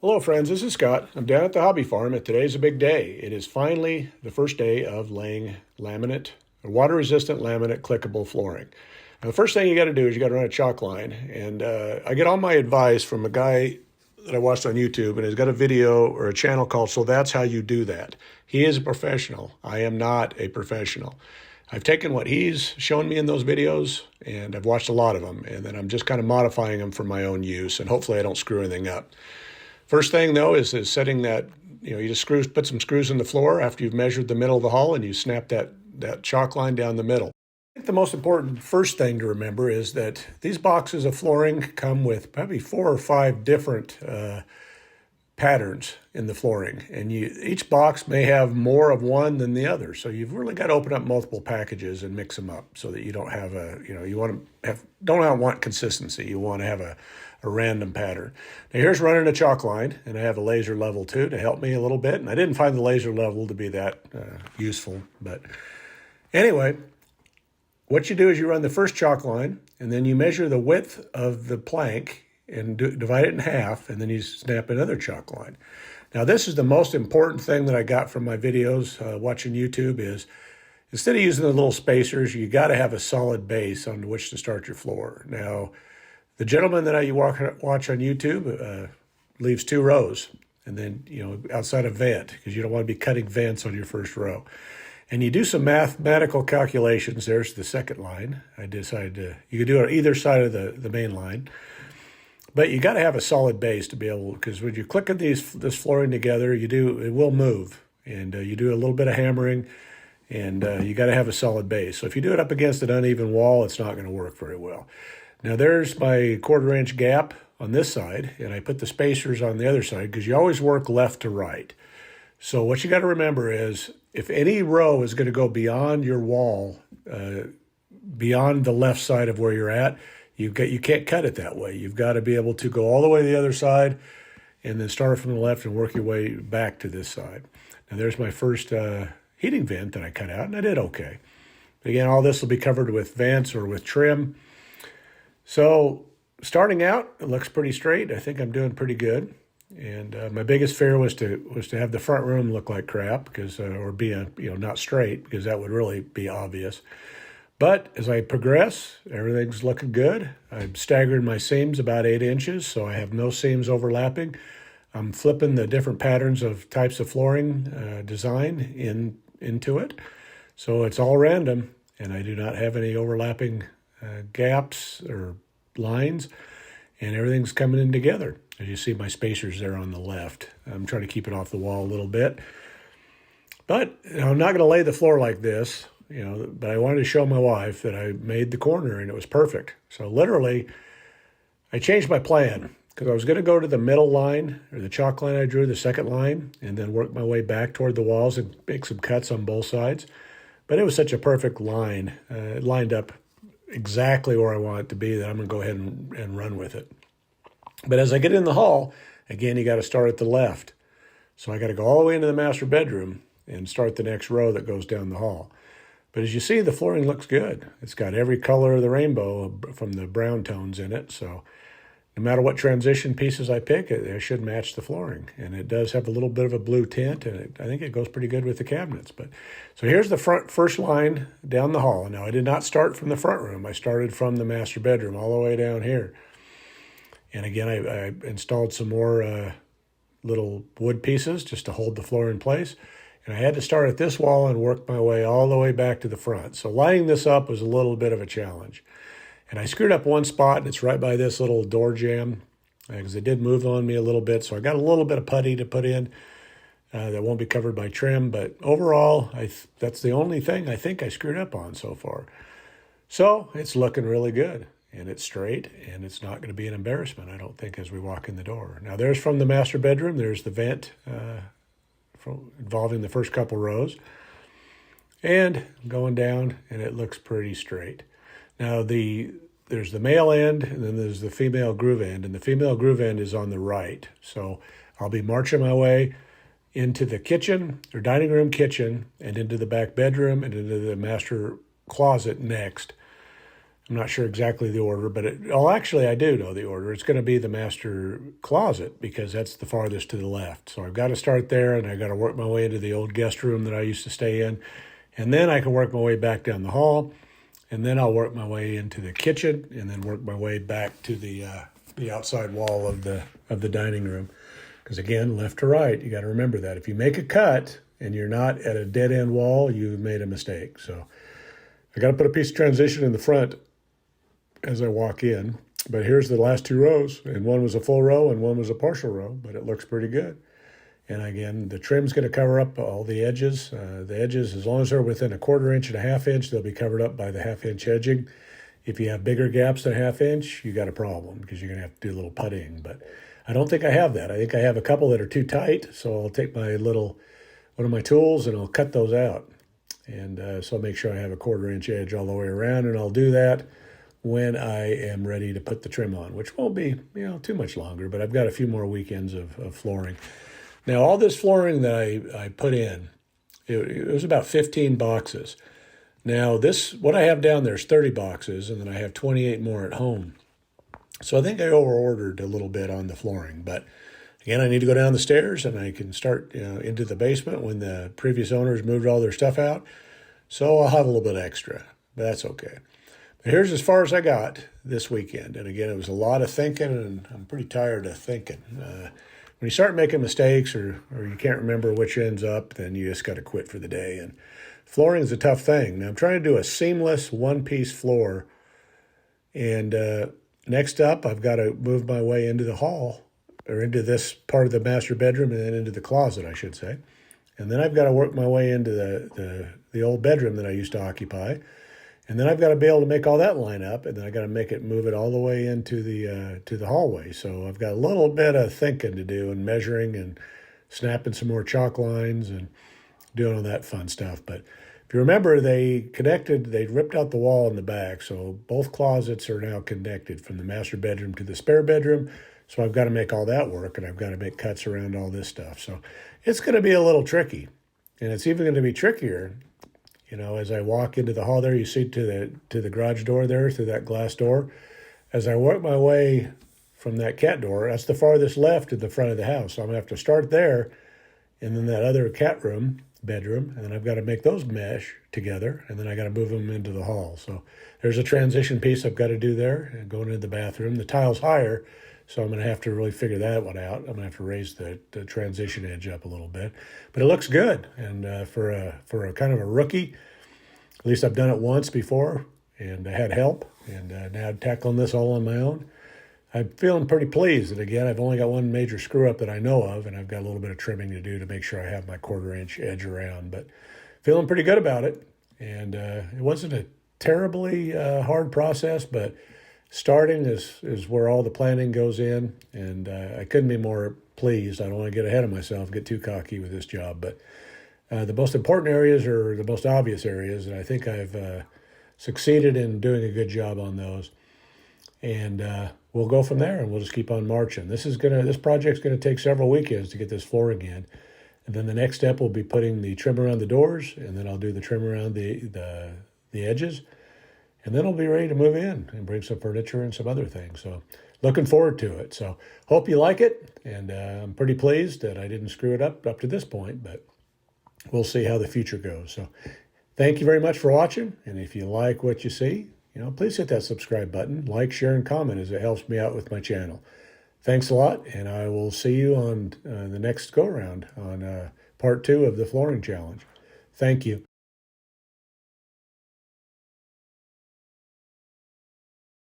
Hello friends, this is Scott. I'm down at the hobby farm and today's a big day. It is finally the first day of laying laminate, water-resistant laminate clickable flooring. Now, the first thing you got to do is you got to run a chalk line. And I get all my advice from a guy that I watched on YouTube, and he's got a video or a channel called So That's How You Do That. He is a professional. I am not a professional. I've taken what he's shown me in those videos, and I've watched a lot of them, and then I'm just kind of modifying them for my own use, and hopefully I don't screw anything up. First thing, though, is setting that, you just put some screws in the floor after you've measured the middle of the hull, and you snap that chalk line down the middle. I think the most important first thing to remember is that these boxes of flooring come with probably 4 or 5 different patterns in the flooring, and each box may have more of one than the other. So you've really got to open up multiple packages and mix them up so that you don't have don't want consistency. You want to have a random pattern. Now here's running a chalk line, and I have a laser level too to help me a little bit. And I didn't find the laser level to be that useful, but anyway, what you do is you run the first chalk line, and then you measure the width of the plank and divide it in half, and then you snap another chalk line. Now this is the most important thing that I got from my videos watching YouTube is instead of using the little spacers, you got to have a solid base on which to start your floor. Now, the gentleman that I watch on YouTube leaves 2 rows, and then, outside a vent, because you don't want to be cutting vents on your first row. And you do some mathematical calculations. There's the second line. I decided you could do it on either side of the main line. But you got to have a solid base to be able, because when you're clicking this flooring together, it will move. And you do a little bit of hammering, and you got to have a solid base. So if you do it up against an uneven wall, it's not going to work very well. Now there's my 1/4 inch gap on this side, and I put the spacers on the other side because you always work left to right. So what you got to remember is if any row is going to go beyond your wall, beyond the left side of where you're at, you can't cut it that way. You've got to be able to go all the way to the other side and then start from the left and work your way back to this side. Now there's my first heating vent that I cut out, and I did okay. Again, all this will be covered with vents or with trim. So starting out, it looks pretty straight. I think I'm doing pretty good. And my biggest fear was to have the front room look like crap, because or be not straight, because that would really be obvious. But as I progress, everything's looking good. I'm staggering my seams about 8 inches, so I have no seams overlapping. I'm flipping the different patterns of types of flooring design into it, so it's all random, and I do not have any overlapping gaps or lines, and everything's coming in together. As you see my spacers there on the left. I'm trying to keep it off the wall a little bit. But I'm not going to lay the floor like this, but I wanted to show my wife that I made the corner and it was perfect. So literally, I changed my plan because I was going to go to the middle line, or the chalk line I drew, the second line, and then work my way back toward the walls and make some cuts on both sides. But it was such a perfect line. It lined up exactly where I want it to be that I'm going to go ahead and run with it. But as I get in the hall, again, you got to start at the left. So I got to go all the way into the master bedroom and start the next row that goes down the hall. But as you see, the flooring looks good. It's got every color of the rainbow from the brown tones in it. So no matter what transition pieces I pick, it should match the flooring. And it does have a little bit of a blue tint, and I think it goes pretty good with the cabinets. So here's the first line down the hall. Now, I did not start from the front room. I started from the master bedroom all the way down here. And again, I installed some more little wood pieces just to hold the floor in place. And I had to start at this wall and work my way all the way back to the front. So lining this up was a little bit of a challenge. And I screwed up one spot, and it's right by this little door jamb, because it did move on me a little bit. So I got a little bit of putty to put in that won't be covered by trim. But overall, that's the only thing I think I screwed up on so far. So it's looking really good. And it's straight, and it's not going to be an embarrassment, I don't think, as we walk in the door. Now, there's from the master bedroom. There's the vent involving the first couple rows. And going down, and it looks pretty straight. Now, there's the male end, and then there's the female groove end, and the female groove end is on the right. So I'll be marching my way into the kitchen, or dining room kitchen, and into the back bedroom, and into the master closet next. I'm not sure exactly the order, but actually, I do know the order. It's going to be the master closet because that's the farthest to the left. So I've got to start there, and I've got to work my way into the old guest room that I used to stay in. And then I can work my way back down the hall, and then I'll work my way into the kitchen, and then work my way back to the outside wall of the dining room. Because again, left to right, you got to remember that if you make a cut and you're not at a dead end wall, you've made a mistake. So I got to put a piece of transition in the front as I walk in. But here's the last 2 rows, and one was a full row and one was a partial row, but it looks pretty good. And again, the trim's going to cover up all the edges. The edges, as long as they're within 1/4 inch and 1/2 inch, they'll be covered up by the 1/2 inch edging. If you have bigger gaps than 1/2 inch, you got a problem because you're going to have to do a little puttying. But I don't think I have that. I think I have a couple that are too tight, so I'll take one of my tools and I'll cut those out. And so I'll make sure I have a 1/4 inch edge all the way around, and I'll do that when I am ready to put the trim on, which won't be too much longer, but I've got a few more weekends of flooring. Now, all this flooring that I put in, it was about 15 boxes. Now, what I have down there is 30 boxes, and then I have 28 more at home. So I think I over-ordered a little bit on the flooring. But again, I need to go down the stairs, and I can start into the basement when the previous owners moved all their stuff out. So I'll have a little bit extra, but that's okay. But here's as far as I got this weekend. And again, it was a lot of thinking, and I'm pretty tired of thinking. When you start making mistakes or you can't remember which ends up, then you just got to quit for the day. And flooring is a tough thing. Now, I'm trying to do a seamless one-piece floor. And next up, I've got to move my way into the hall, or into this part of the master bedroom, and then into the closet, I should say. And then I've got to work my way into the old bedroom that I used to occupy. And then I've got to be able to make all that line up, and then I got to move it all the way into the hallway. So I've got a little bit of thinking to do, and measuring, and snapping some more chalk lines, and doing all that fun stuff. But if you remember, they ripped out the wall in the back, so both closets are now connected from the master bedroom to the spare bedroom. So I've got to make all that work, and I've got to make cuts around all this stuff. So it's going to be a little tricky, and it's even going to be trickier. As I walk into the hall there, you see to the garage door there, through that glass door. As I work my way from that cat door, that's the farthest left at the front of the house. So I'm going to have to start there, and then that other cat room, bedroom, and then I've got to make those mesh together, and then I got to move them into the hall. So there's a transition piece I've got to do there, and going into the bathroom. The tile's higher, so I'm going to have to really figure that one out. I'm going to have to raise the transition edge up a little bit. But it looks good. And for a kind of a rookie, at least I've done it once before, and I had help. And now tackling this all on my own, I'm feeling pretty pleased. And again, I've only got one major screw up that I know of, and I've got a little bit of trimming to do to make sure I have my 1/4 inch edge around. But feeling pretty good about it. And it wasn't a terribly hard process, but starting is where all the planning goes in, and I couldn't be more pleased. I don't want to get ahead of myself, get too cocky with this job, but the most important areas are the most obvious areas, and I think I've succeeded in doing a good job on those. And we'll go from there, and we'll just keep on marching. This project's gonna take several weekends to get this flooring in, and then the next step will be putting the trim around the doors, and then I'll do the trim around the edges. And then I'll be ready to move in and bring some furniture and some other things. So looking forward to it. So hope you like it. And I'm pretty pleased that I didn't screw it up to this point, but we'll see how the future goes. So thank you very much for watching. And if you like what you see, please hit that subscribe button, like, share, and comment, as it helps me out with my channel. Thanks a lot. And I will see you on the next go around on part 2 of the flooring challenge. Thank you.